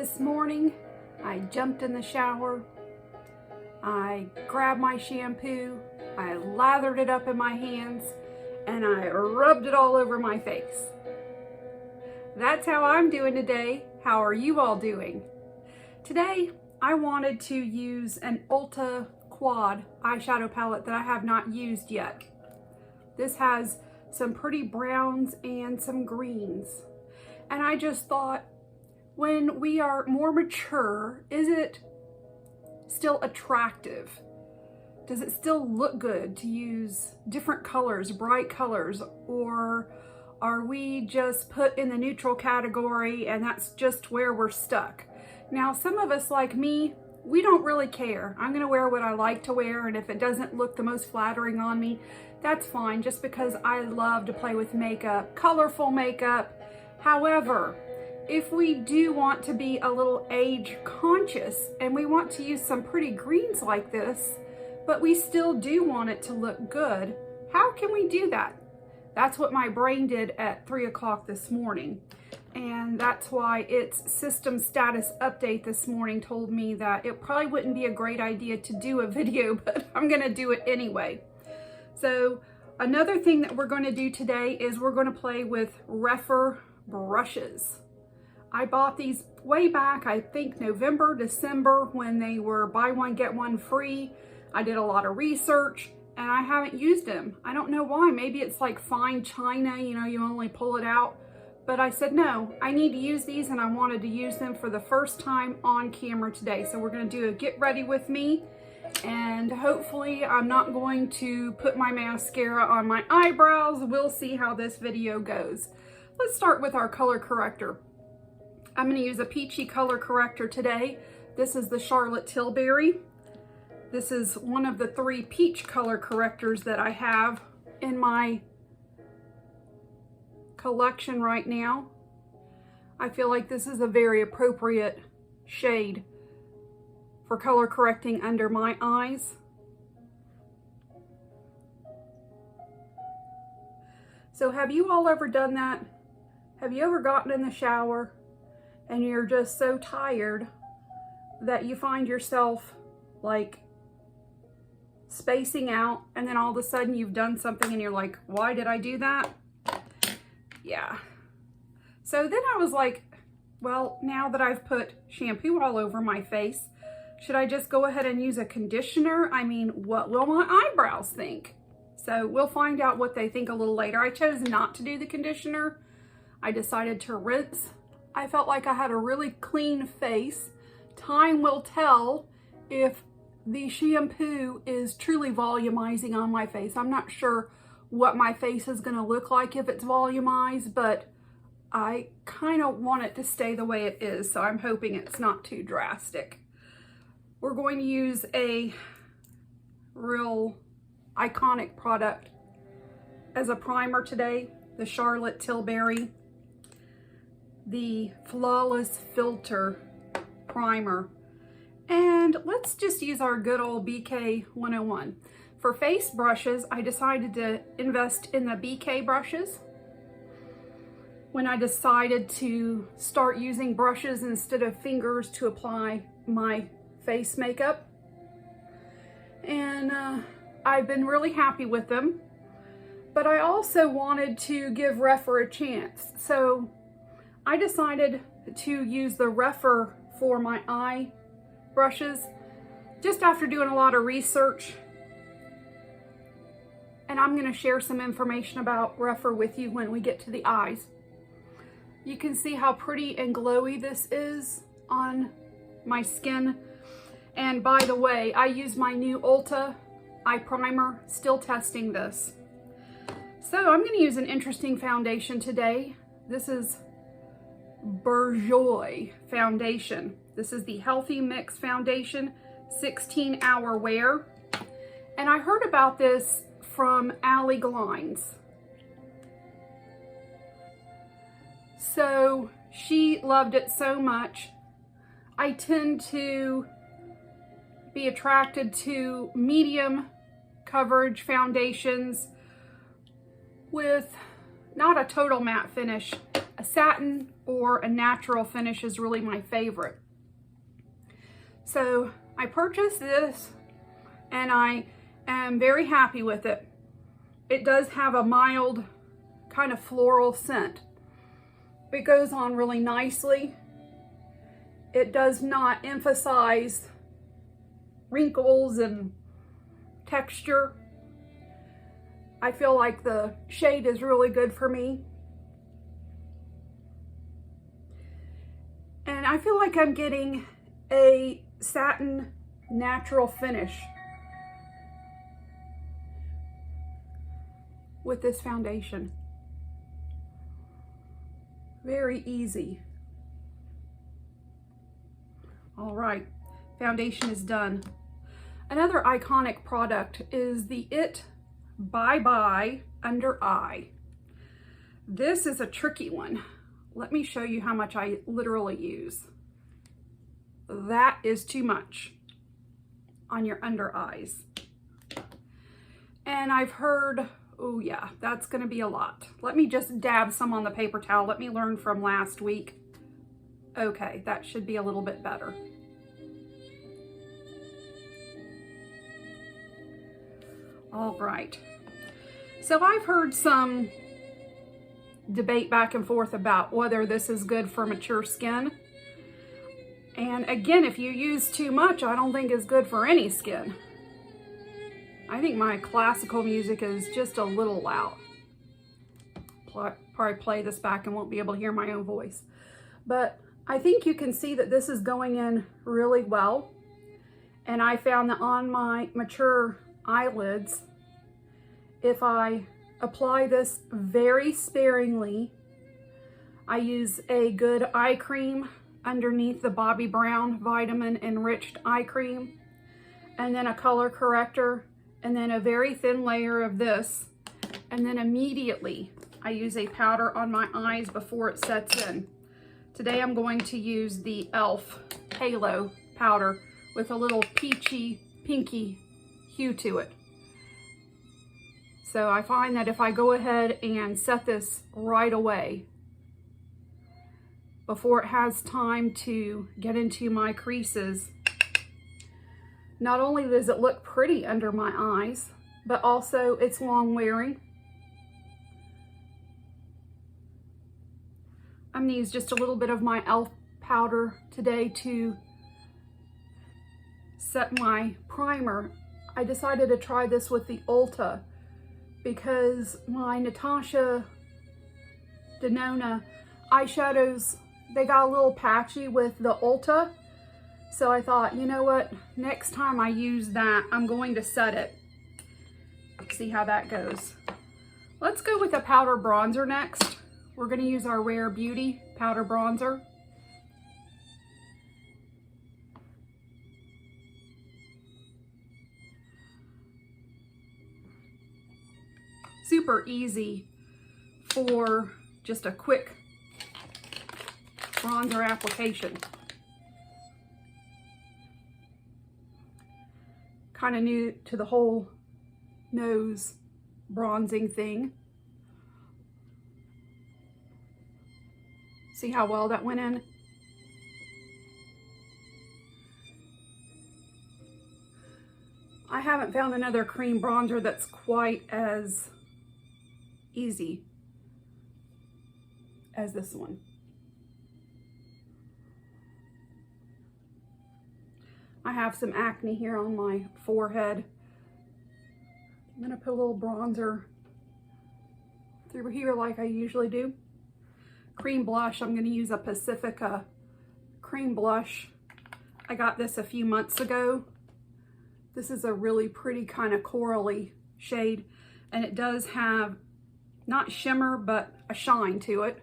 This morning, I jumped in the shower, I grabbed my shampoo, I lathered it up in my hands, and I rubbed it all over my face. That's how I'm doing today. How are you all doing? Today, I wanted to use an Ulta Quad eyeshadow palette that I have not used yet. This has some pretty browns and some greens. And I just thought, when we are more mature, is it still attractive? Does it still look good to use different colors, bright colors, or are we just put in the neutral category and that's just where we're stuck? Now, some of us like me, we don't really care. I'm gonna wear what I like to wear, and if it doesn't look the most flattering on me, that's fine, just because I love to play with makeup, colorful makeup. However, if we do want to be a little age conscious and we want to use some pretty greens like this, but we still do want it to look good, how can we do that? That's what my brain did at 3 o'clock this morning. And that's why its system status update this morning told me that it probably wouldn't be a great idea to do a video, but I'm gonna do it anyway. So another thing that we're gonna do today is we're gonna play with REPHR brushes. I bought these way back, I think November, December, when they were buy one, get one free. I did a lot of research and I haven't used them. I don't know why. Maybe it's like fine china, you know, you only pull it out. But I said, no, I need to use these, and I wanted to use them for the first time on camera today. So we're gonna do a get ready with me, and hopefully I'm not going to put my mascara on my eyebrows. We'll see how this video goes. Let's start with our color corrector. I'm gonna use a peachy color corrector today. This is the Charlotte Tilbury. This is one of the 3 peach color correctors that I have in my collection right now. I feel like this is a very appropriate shade for color correcting under my eyes. So have you all ever done that? Have you ever gotten in the shower and you're just so tired that you find yourself like spacing out, and then all of a sudden you've done something and you're like, why did I do that? Yeah. So then I was like, well, now that I've put shampoo all over my face, should I just go ahead and use a conditioner? I mean, what will my eyebrows think? So we'll find out what they think a little later. I chose not to do the conditioner. I decided to rinse. I felt like I had a really clean face. Time will tell if the shampoo is truly volumizing on my face. I'm not sure what my face is gonna look like if it's volumized, but I kind of want it to stay the way it is, so I'm hoping it's not too drastic. We're going to use a real iconic product as a primer today, the Charlotte Tilbury, the Flawless Filter Primer. And let's just use our good old BK 101. For face brushes, I decided to invest in the BK brushes. When I decided to start using brushes instead of fingers to apply my face makeup. And I've been really happy with them. But I also wanted to give REPHR a chance. So I decided to use the REPHR for my eye brushes just after doing a lot of research. And I'm going to share some information about REPHR with you when we get to the eyes. You can see how pretty and glowy this is on my skin. And by the way, I use my new Ulta eye primer, still testing this. So I'm going to use an interesting foundation today. This is Bourjois foundation. This is the Healthy Mix Foundation, 16-hour wear. And I heard about this from Allie Glines. So she loved it so much. I tend to be attracted to medium coverage foundations with not a total matte finish, a satin or a natural finish is really my favorite. So I purchased this and I am very happy with it. It does have a mild kind of floral scent. It goes on really nicely. It does not emphasize wrinkles and texture. I feel like the shade is really good for me. And I feel like I'm getting a satin natural finish with this foundation. Very easy. All right, foundation is done. Another iconic product is the It Bye Bye Under Eye. This is a tricky one. Let me show you how much I literally use. That is too much on your under eyes. And I've heard, oh yeah, that's gonna be a lot. Let me just dab some on the paper towel. Let me learn from last week. Okay, that should be a little bit better. All right. So I've heard some debate back and forth about whether this is good for mature skin. And again, if you use too much, I don't think is good for any skin. I think my classical music is just a little loud. Probably play this back and won't be able to hear my own voice. But I think you can see that this is going in really well. And I found that on my mature eyelids, if I apply this very sparingly, I use a good eye cream underneath the Bobbi Brown vitamin enriched eye cream, and then a color corrector, and then a very thin layer of this, and then immediately I use a powder on my eyes before it sets in. Today I'm going to use the e.l.f. Halo powder with a little peachy, pinky hue to it. So I find that if I go ahead and set this right away, before it has time to get into my creases, not only does it look pretty under my eyes, but also it's long wearing. I'm gonna use just a little bit of my e.l.f. powder today to set my primer. I decided to try this with the Ulta because my Natasha Denona eyeshadows, they got a little patchy with the Ulta. So I thought, you know what, next time I use that, I'm going to set it. See how that goes. Let's go with a powder bronzer next. We're gonna use our Rare Beauty powder bronzer. Super easy for just a quick bronzer application. Kind of new to the whole nose bronzing thing. See how well that went in? I haven't found another cream bronzer that's quite as easy as this one. I have some acne here on my forehead. I'm gonna put a little bronzer through here like I usually do. Cream blush, I'm gonna use a Pacifica cream blush. I got this a few months ago. This is a really pretty kind of corally shade, and it does have not shimmer, but a shine to it.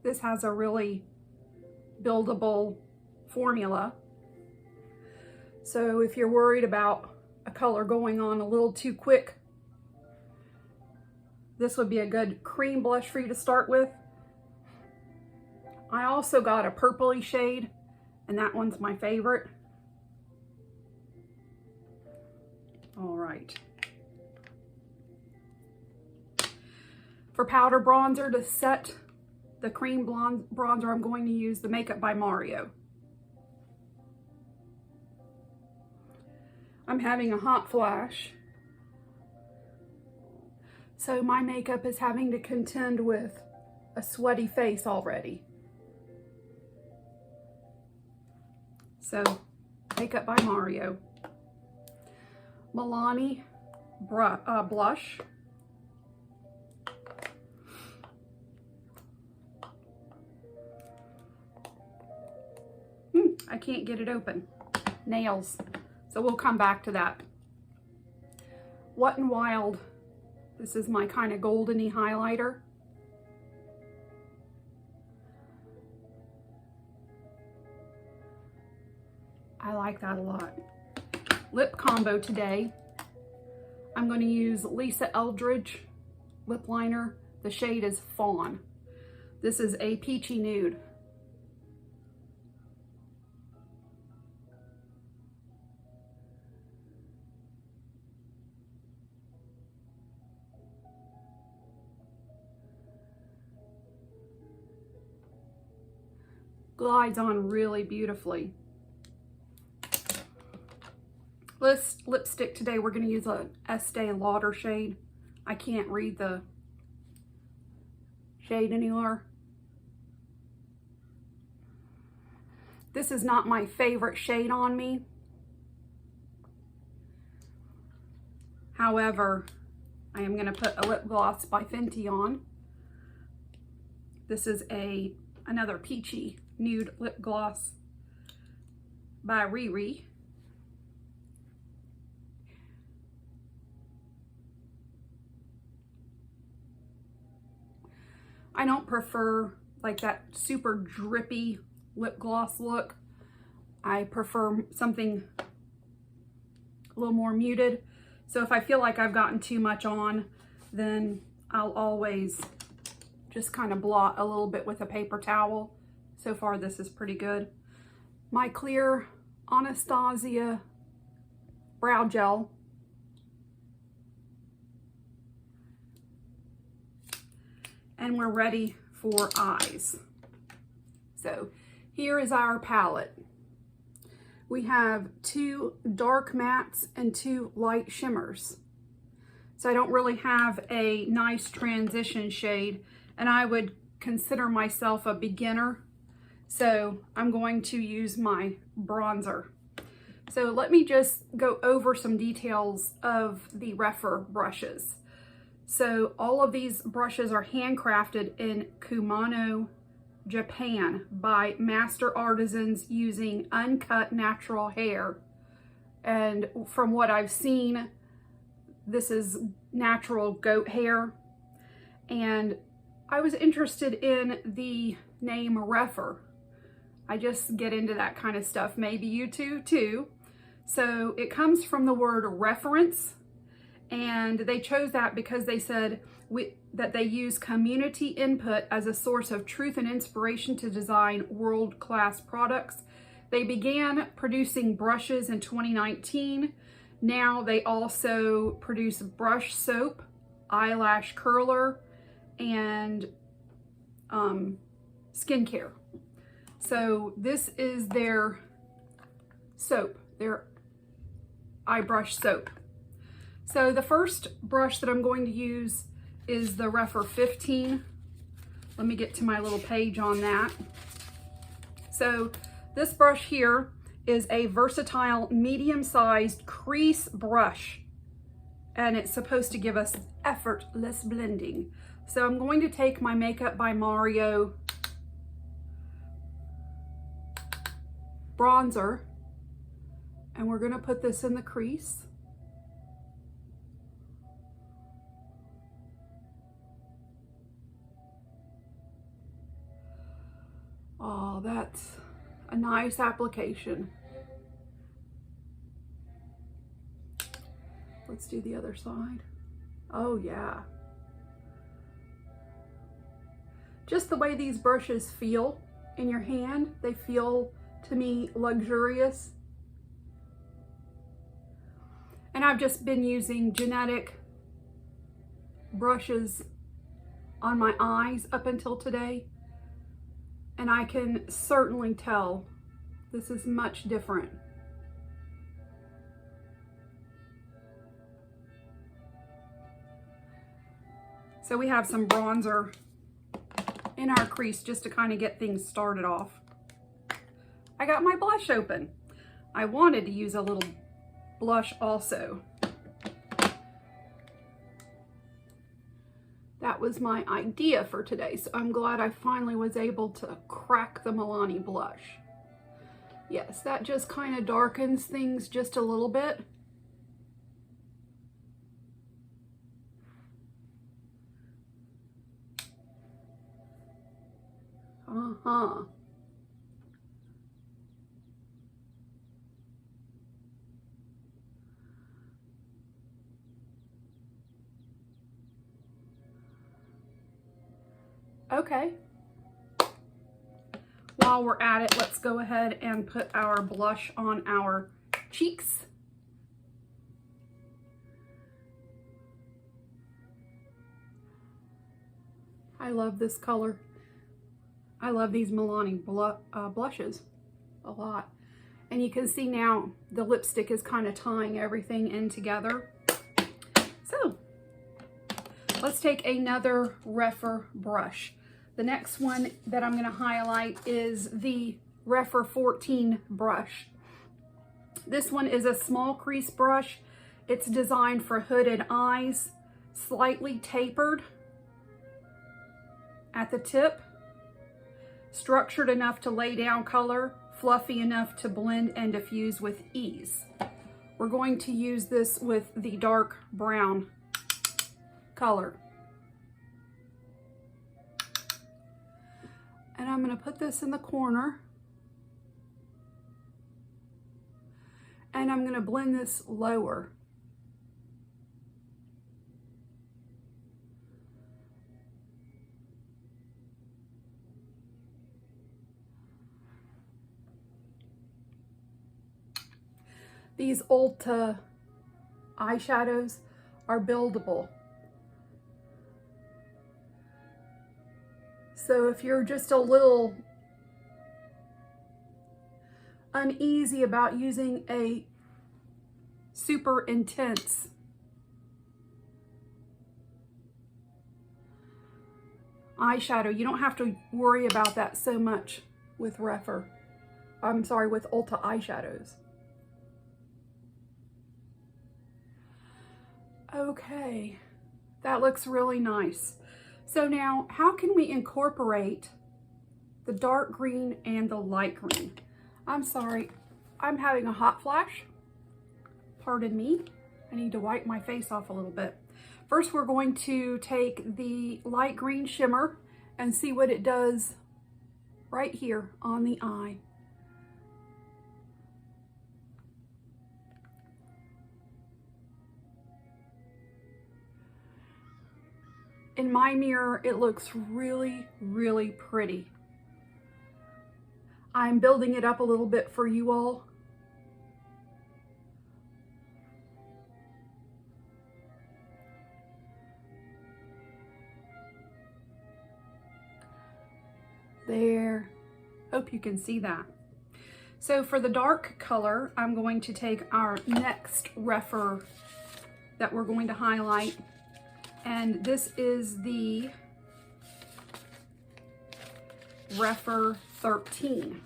This has a really buildable formula. So if you're worried about a color going on a little too quick, this would be a good cream blush for you to start with. I also got a purpley shade, and that one's my favorite. All right. For powder bronzer to set the cream blonde bronzer, I'm going to use the Makeup by Mario. I'm having a hot flash, so my makeup is having to contend with a sweaty face already. So, Makeup by Mario. Milani blush. I can't get it open. Nails. So we'll come back to that. Wet n Wild. This is my kind of goldeny highlighter. I like that a lot. Lip combo today. I'm going to use Lisa Eldridge lip liner. The shade is Fawn. This is a peachy nude. Glides on really beautifully. This lipstick today, we're going to use a Estee Lauder shade. I can't read the shade anymore. This is not my favorite shade on me. However, I am going to put a lip gloss by Fenty on. This is another peachy nude lip gloss by Riri. I don't prefer like that super drippy lip gloss look. I prefer something a little more muted. So if I feel like I've gotten too much on, then I'll always just kind of blot a little bit with a paper towel. So far, this is pretty good. My clear Anastasia brow gel. And we're ready for eyes. So here is our palette. We have 2 dark mattes and 2 light shimmers. So I don't really have a nice transition shade, and I would consider myself a beginner. So I'm going to use my bronzer. So let me just go over some details of the REPHR brushes. So all of these brushes are handcrafted in Kumano, Japan by master artisans using uncut natural hair. And from what I've seen, this is natural goat hair. And I was interested in the name REPHR. I just get into that kind of stuff. Maybe you too. So it comes from the word reference. And they chose that because they said that they use community input as a source of truth and inspiration to design world-class products. They began producing brushes in 2019. Now they also produce brush soap, eyelash curler, and skincare. So this is their soap, their eye brush soap. So the first brush that I'm going to use is the REPHR 15. Let me get to my little page on that. So this brush here is a versatile medium-sized crease brush, and it's supposed to give us effortless blending. So I'm going to take my Makeup by Mario bronzer, and we're going to put this in the crease. Oh, that's a nice application. Let's do the other side. Oh yeah. Just the way these brushes feel in your hand, they feel to me luxurious. And I've just been using Genetic brushes on my eyes up until today, and I can certainly tell this is much different. So we have some bronzer in our crease just to kind of get things started off. I got my blush open. I wanted to use a little blush also. That was my idea for today, so I'm glad I finally was able to crack the Milani blush. Yes, that just kind of darkens things just a little bit. Okay. While we're at it, let's go ahead and put our blush on our cheeks. I love this color. I love these Milani blushes a lot. And you can see now the lipstick is kind of tying everything in together. So let's take another REPHR brush. The next one that I'm going to highlight is the REPHR 14 brush. This one is a small crease brush. It's designed for hooded eyes, slightly tapered at the tip, structured enough to lay down color, fluffy enough to blend and diffuse with ease. We're going to use this with the dark brown color. And I'm going to put this in the corner. And I'm going to blend this lower. These Ulta eyeshadows are buildable. So if you're just a little uneasy about using a super intense eyeshadow, you don't have to worry about that so much with REPHR. I'm sorry, with Ulta eyeshadows. Okay, that looks really nice. So now, how can we incorporate the dark green and the light green? I'm sorry, I'm having a hot flash. Pardon me. I need to wipe my face off a little bit. First, we're going to take the light green shimmer and see what it does right here on the eye. In my mirror, it looks really, really pretty. I'm building it up a little bit for you all. There. Hope you can see that. So for the dark color, I'm going to take our next REPHR that we're going to highlight. And this is the REPHR 13.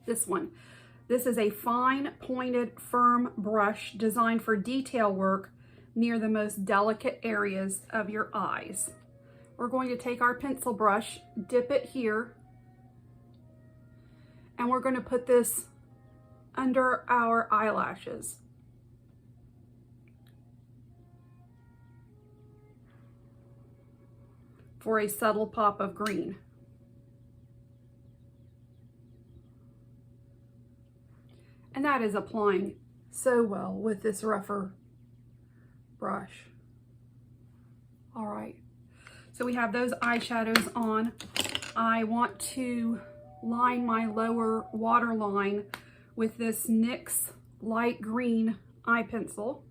This one. This is a fine, pointed, firm brush designed for detail work near the most delicate areas of your eyes. We're going to take our pencil brush, dip it here, and we're going to put this under our eyelashes. For a subtle pop of green. And that is applying so well with this REPHR brush. All right, so we have those eyeshadows on. I want to line my lower waterline with this NYX light green eye pencil.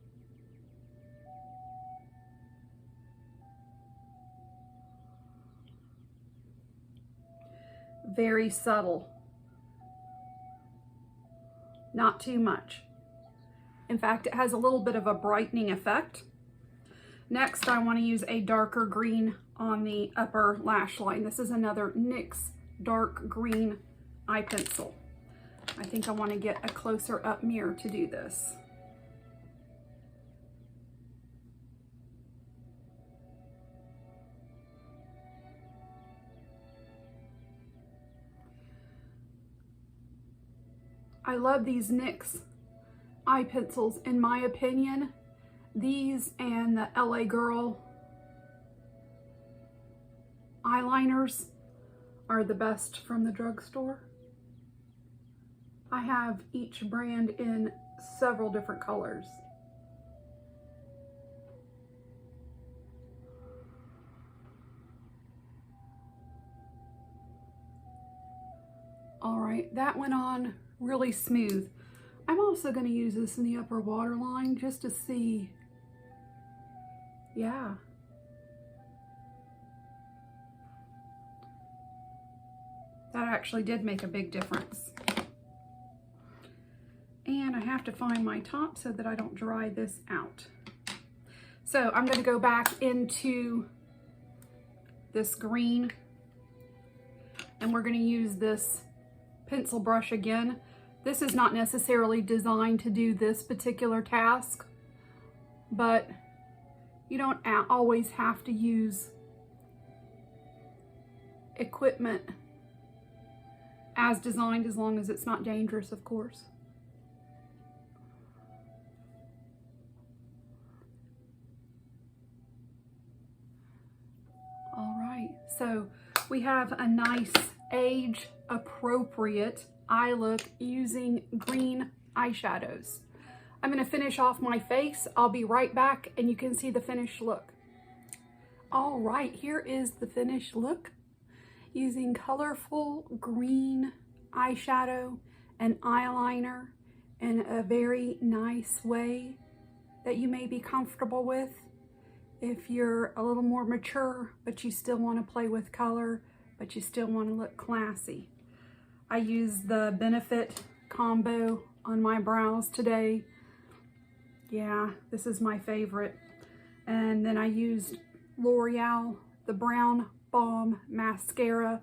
very subtle. Not too much. In fact, it has a little bit of a brightening effect. Next, I want to use a darker green on the upper lash line. This is another NYX dark green eye pencil. I think I want to get a closer up mirror to do this. I love these NYX eye pencils. In my opinion, these and the LA Girl eyeliners are the best from the drugstore. I have each brand in several different colors. All right, that went on really smooth. I'm also going to use this in the upper waterline just to see. Yeah. That actually did make a big difference. And I have to find my top so that I don't dry this out. So I'm going to go back into this green, and we're going to use this pencil brush again. This is not necessarily designed to do this particular task, but you don't always have to use equipment as designed, as long as it's not dangerous, of course. All right, so we have a nice age-appropriate eye look using green eyeshadows. I'm going to finish off my face. I'll be right back and you can see the finished look. All right, here is the finished look using colorful green eyeshadow and eyeliner in a very nice way that you may be comfortable with. If you're a little more mature, but you still want to play with color, but you still want to look classy. I used the Benefit combo on my brows today. Yeah, this is my favorite. And then I used L'Oreal, the Brown Balm Mascara.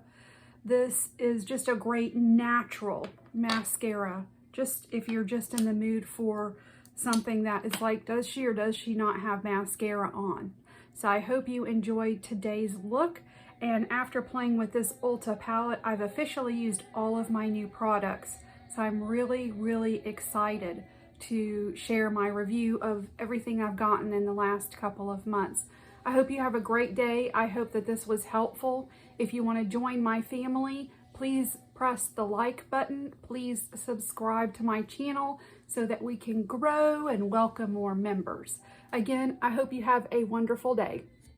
This is just a great natural mascara. Just if you're just in the mood for something that is like, does she or does she not have mascara on? So I hope you enjoyed today's look. And after playing with this Ulta palette, I've officially used all of my new products. So I'm really, really excited to share my review of everything I've gotten in the last couple of months. I hope you have a great day. I hope that this was helpful. If you want to join my family, please press the like button. Please subscribe to my channel so that we can grow and welcome more members. Again, I hope you have a wonderful day.